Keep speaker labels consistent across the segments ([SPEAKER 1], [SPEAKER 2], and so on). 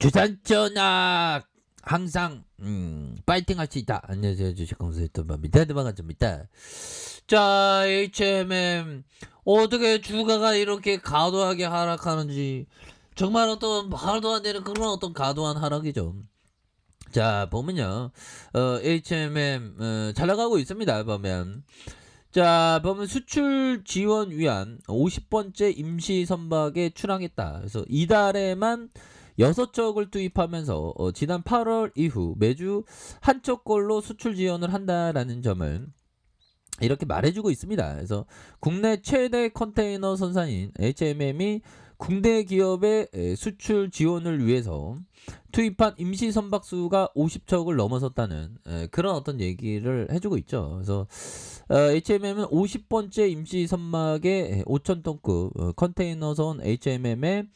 [SPEAKER 1] 주산전학 항상 파이팅 할 수 있다. 안녕하세요, 주식공사의 돈바입니다. 반갑습니다. 자, HMM 어떻게 주가가 이렇게 과도하게 하락하는지 정말 어떤 말도 안 되는 그런 어떤 과도한 하락이죠. 자, 보면요, HMM 잘 나가고 있습니다. 보면. 자, 보면 수출 지원 위한 50번째 임시 선박에 출항했다. 그래서 이달에만 6척을 투입하면서 지난 8월 이후 매주 한 척꼴로 수출 지원을 한다라는 점을 이렇게 말해주고 있습니다. 그래서 국내 최대 컨테이너 선사인 HMM이 국내 기업의 수출 지원을 위해서 투입한 임시 선박수가 50척을 넘어섰다는 그런 어떤 얘기를 해주고 있죠. 그래서 HMM은 50번째 임시 선박의 5,000톤급 컨테이너선 HMM의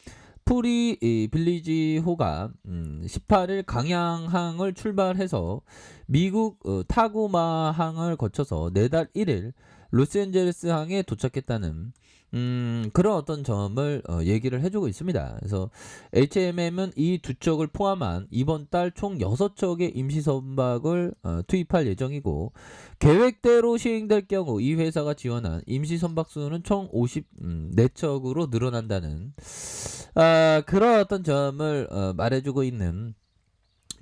[SPEAKER 1] 프리 빌리지호가 18일 강양항을 출발해서 미국 타구마항을 거쳐서 내달 1일 로스앤젤레스항에 도착했다는 그런 어떤 점을 얘기를 해주고 있습니다. 그래서 HMM은 이 두 척을 포함한 이번 달 총 6척의 임시선박을 투입할 예정이고, 계획대로 시행될 경우 이 회사가 지원한 임시선박 수는 총 54척으로 늘어난다는 그런 어떤 점을 말해주고 있는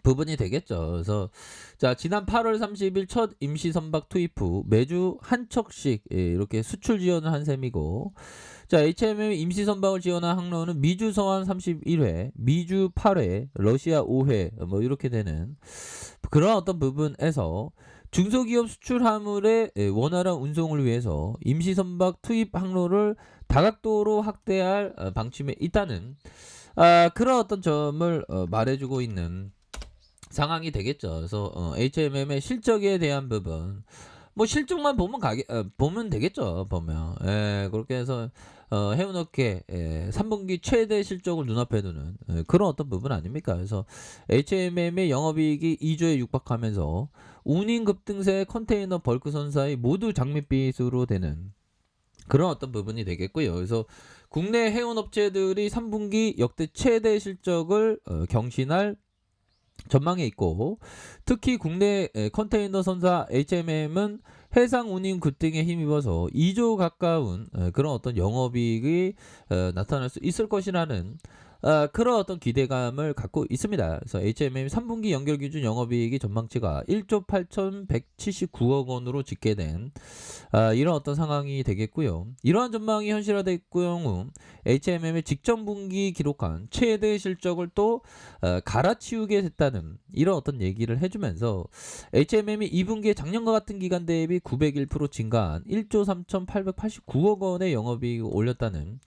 [SPEAKER 1] 부분이 되겠죠. 그래서 자, 지난 8월 30일 첫 임시 선박 투입 후 매주 한 척씩 이렇게 수출 지원을 한 셈이고, 자, HMM 임시 선박을 지원한 항로는 미주 서한 31회, 미주 8회, 러시아 5회 뭐 이렇게 되는 그런 어떤 부분에서 중소기업 수출 화물의 원활한 운송을 위해서 임시 선박 투입 항로를 다각도로 확대할 방침에 있다는 그런 어떤 점을 말해주고 있는 상황이 되겠죠. 그래서 HMM의 실적에 대한 부분, 뭐 실적만 보면 되겠죠. 보면 그렇게 해서 해운업계 3분기 최대 실적을 눈앞에 두는 그런 어떤 부분 아닙니까? 그래서 HMM의 영업이익이 2조에 육박하면서 운임 급등세 컨테이너 벌크 선사의 모두 장밋빛으로 되는 그런 어떤 부분이 되겠고요. 그래서 국내 해운업체들이 3분기 역대 최대 실적을 경신할 전망에 있고, 특히 국내 컨테이너 선사 HMM은 해상 운임 급등에 힘입어서 2조 가까운 그런 어떤 영업이익이 나타날 수 있을 것이라는 그런 어떤 기대감을 갖고 있습니다. 그래서 HMM 3분기 연결 기준 영업이익이 전망치가 1조 8,179억 원으로 집계된 이런 어떤 상황이 되겠고요. 이러한 전망이 현실화될 경우 HMM의 직전 분기 기록한 최대 실적을 또 갈아치우게 됐다는 이런 어떤 얘기를 해주면서 HMM이 2분기에 작년과 같은 기간 대비 901% 증가한 1조 3,889억 원의 영업이익을 올렸다는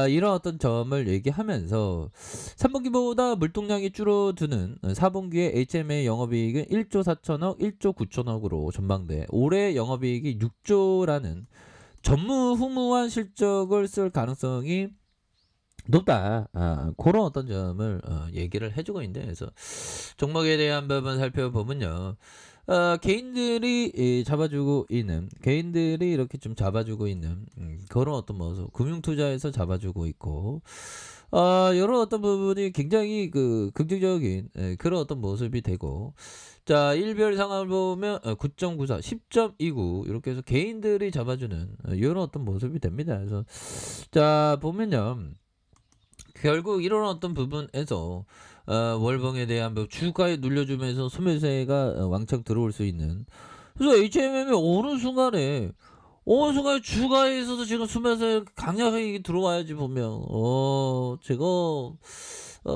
[SPEAKER 1] 이런 어떤 점을 얘기하면서 3분기보다 물동량이 줄어드는 4분기에 HMM의 영업이익은 1조 4천억, 1조 9천억으로 전망돼 올해 영업이익이 6조라는 전무후무한 실적을 쓸 가능성이 높다. 그런 어떤 점을 얘기를 해주고 있는데, 그래서 종목에 대한 부분 살펴보면요. 개인들이 잡아주고 있는, 개인들이 이렇게 좀 잡아주고 있는 그런 어떤 모습, 금융투자에서 잡아주고 있고, 이런 어떤 부분이 굉장히 긍정적인 그런 어떤 모습이 되고, 자, 일별 상황을 보면 9.94, 10.29 이렇게 해서 개인들이 잡아주는 이런 어떤 모습이 됩니다. 그래서 자, 보면요. 결국 이런 어떤 부분에서 월봉에 대한 주가에 눌려주면서 소매세가 왕창 들어올 수 있는, 그래서 HMM이 어느 순간에 주가에 있어서 지금 소매세 강력하게 들어와야지 보면 제가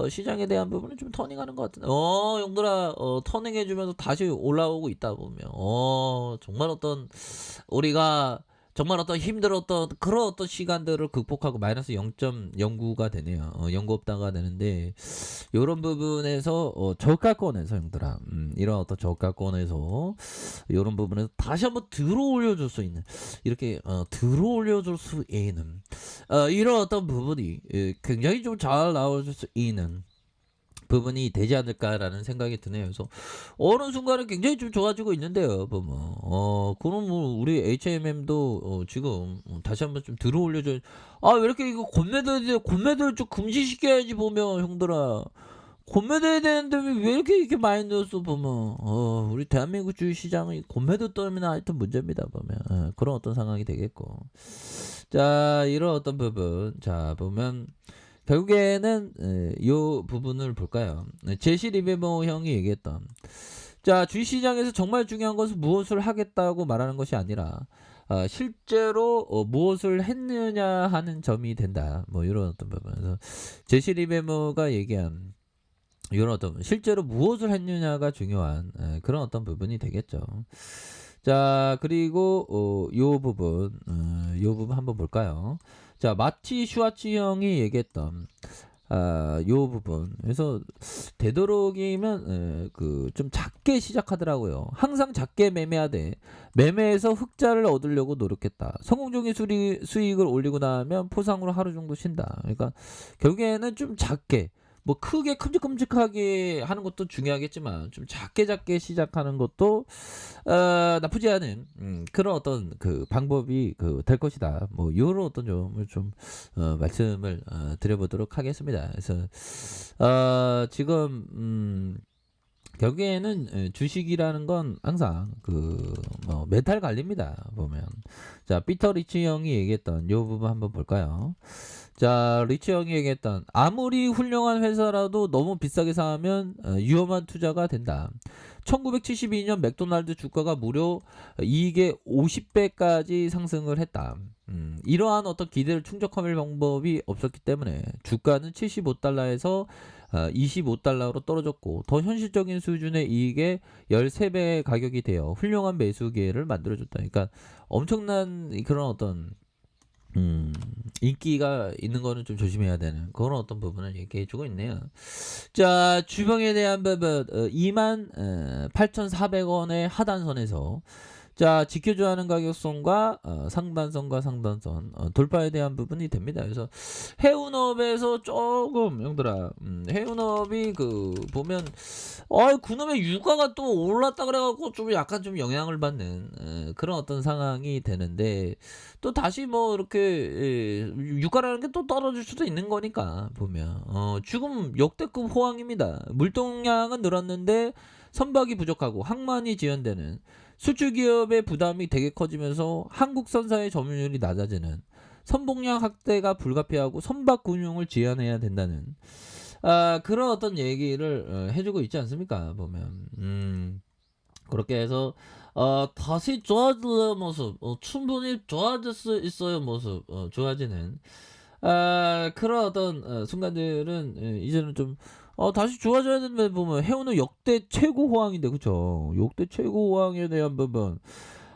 [SPEAKER 1] 시장에 대한 부분은 좀 터닝하는 것 같은데, 용들아, 터닝해주면서 다시 올라오고 있다 보면 정말 어떤 우리가 정말 어떤 힘들었던 그런 어떤 시간들을 극복하고 마이너스 0.09가 되네요. 0.5다가 되는데, 이런 부분에서 저가권에서 형들아, 이런 어떤 저가권에서 이런 부분에서 다시 한번 들어올려줄 수 있는, 이렇게 들어올려줄 수 있는 이런 어떤 부분이 굉장히 좀 잘 나올 수 있는 부분이 되지 않을까라는 생각이 드네요. 그래서 어느 순간은 굉장히 좀 좋아지고 있는데요. 보면 그럼 뭐 우리 HMM도 지금 다시 한번 좀 들어올려줘. 왜 이렇게 이거 권매들 좀 금지시켜야지 보면 형들아. 공매도에 대한 돈이 왜 이렇게 많이 넣었어 보면 우리 대한민국 주식시장이 공매도 때문에 하여튼 문제입니다 보면 그런 어떤 상황이 되겠고 자 이런 어떤 부분 자 보면 결국에는 요 부분을 볼까요? 제시 리베모 형이 얘기했던 자 주식시장에서 정말 중요한 것은 무엇을 하겠다고 말하는 것이 아니라 실제로 무엇을 했느냐 하는 점이 된다. 뭐 이런 어떤 부분에서 제시 리베모가 얘기한 이런 어떤 실제로 무엇을 했느냐가 중요한 그런 어떤 부분이 되겠죠. 자 그리고 요 부분 한번 볼까요? 자 마티 슈와치 형이 얘기했던 요 부분 그래서 되도록이면 그 좀 작게 시작하더라고요. 항상 작게 매매하되 매매에서 흑자를 얻으려고 노력했다. 성공적인 수익을 올리고 나면 포상으로 하루 정도 쉰다. 그러니까 결국에는 좀 작게 뭐 크게 큼직큼직하게 하는 것도 중요하겠지만 좀 작게 시작하는 것도 나쁘지 않은 그런 어떤 그 방법이 될 것이다. 뭐 요런 어떤 점을 좀 말씀을 드려보도록 하겠습니다. 그래서 지금 결국에는 주식이라는 건 항상 뭐 메탈 관리입니다. 보면 자 피터 리치 형이 얘기했던 요 부분 한번 볼까요? 자 리치 형이 얘기했던 아무리 훌륭한 회사라도 너무 비싸게 사면 위험한 투자가 된다. 1972년 맥도날드 주가가 무려 이익의 50배까지 상승을 했다. 이러한 어떤 기대를 충족할 방법이 없었기 때문에 주가는 75달러에서 25달러로 떨어졌고 더 현실적인 수준의 이익의 13배의 가격이 되어 훌륭한 매수 기회를 만들어줬다. 그러니까 엄청난 그런 어떤 인기가 있는 거는 좀 조심해야 되는 그런 어떤 부분을 얘기해주고 있네요. 자 주봉에 대한 부분 28,400원의 하단선에서 자 지켜줘야 하는 가격선과 상단선과 상단선 돌파에 대한 부분이 됩니다. 그래서 해운업에서 조금 형들아 해운업이 보면 그놈의 유가가 또 올랐다 그래갖고 좀 약간 좀 영향을 받는 그런 어떤 상황이 되는데 또 다시 뭐 이렇게 유가라는 게 또 떨어질 수도 있는 거니까 보면 지금 역대급 호황입니다. 물동량은 늘었는데 선박이 부족하고 항만이 지연되는 수출 기업의 부담이 되게 커지면서 한국 선사의 점유율이 낮아지는 선봉량 확대가 불가피하고 선박 군용을 지연해야 된다는 그런 어떤 얘기를 해주고 있지 않습니까? 보면 그렇게 해서 다시 좋아지는 모습 충분히 좋아질 수 있어요 모습 좋아지는 그런 어떤 순간들은 이제는 좀 다시 좋아져야 되는데 보면 해운은 역대 최고 호황인데 그쵸? 역대 최고 호황에 대한 부분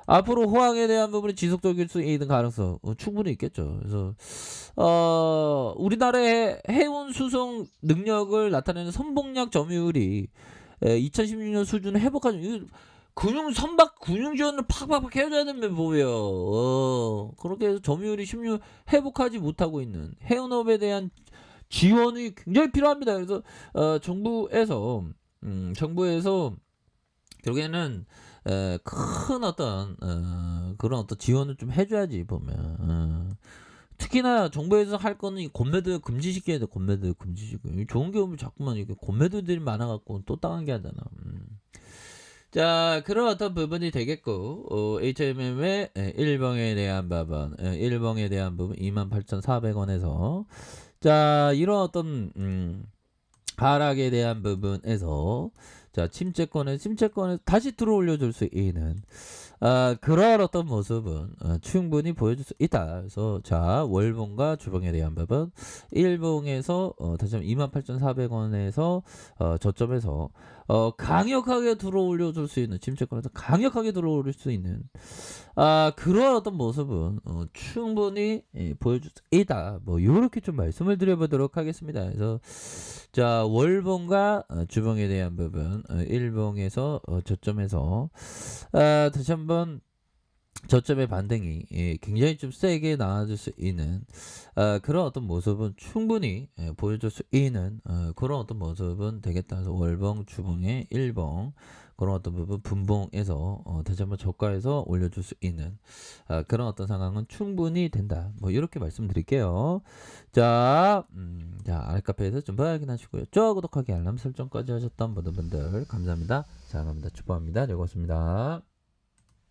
[SPEAKER 1] 앞으로 호황에 대한 부분이 지속적일 수 있는 가능성 충분히 있겠죠. 그래서 우리나라의 해운 수송 능력을 나타내는 선봉량 점유율이 2016년 수준을 회복하는 선박 금융 지원을 팍팍팍 해줘야 되는 보여. 그렇게 해서 점유율이 16 회복하지 못하고 있는 해운업에 대한 지원이 굉장히 필요합니다. 그래서 정부에서 결국에는 큰 어떤 그런 어떤 지원을 좀 해줘야지 보면 특히나 정부에서 할 거는 공매도 금지시켜야 돼. 공매도 금지시켜. 좋은 경우면 자꾸만 이렇게 공매도들이 많아갖고 또 당하게 하잖아. 자 그런 어떤 부분이 되겠고 HMM의 일봉에 대한 부분 28,400원에서 자 이런 어떤 하락에 대한 부분에서 자 침체권에 다시 들어올려 줄 수 있는 그런 어떤 모습은 충분히 보여줄 수 있다. 그래서 자 월봉과 주봉에 대한 부분 일봉에서 다시 한번 28,400원에서 저점에서 강력하게 들어올려 줄 수 있는 침체권에서 강력하게 들어올릴 수 있는 그런 어떤 모습은 충분히 보여줄 수 있다. 뭐 이렇게 좀 말씀을 드려보도록 하겠습니다. 그래서 자 월봉과 주봉에 대한 부분 일봉에서 저점에서 다시 한번 저점의 반등이 굉장히 좀 세게 나와줄 수 있는 그런 어떤 모습은 충분히 보여줄 수 있는 그런 어떤 모습은 되겠다. 그래서 월봉, 주봉의 일봉 그런 어떤 부분 분봉에서 다시 한번 저가에서 올려줄 수 있는 그런 어떤 상황은 충분히 된다. 뭐 이렇게 말씀드릴게요. 자, 아랫카페에서 좀 확인하시고요. 좋아요, 구독하기, 알람 설정까지 하셨던 모든 분들 감사합니다. 자, 감사합니다. 축복합니다. 즐거웠습니다.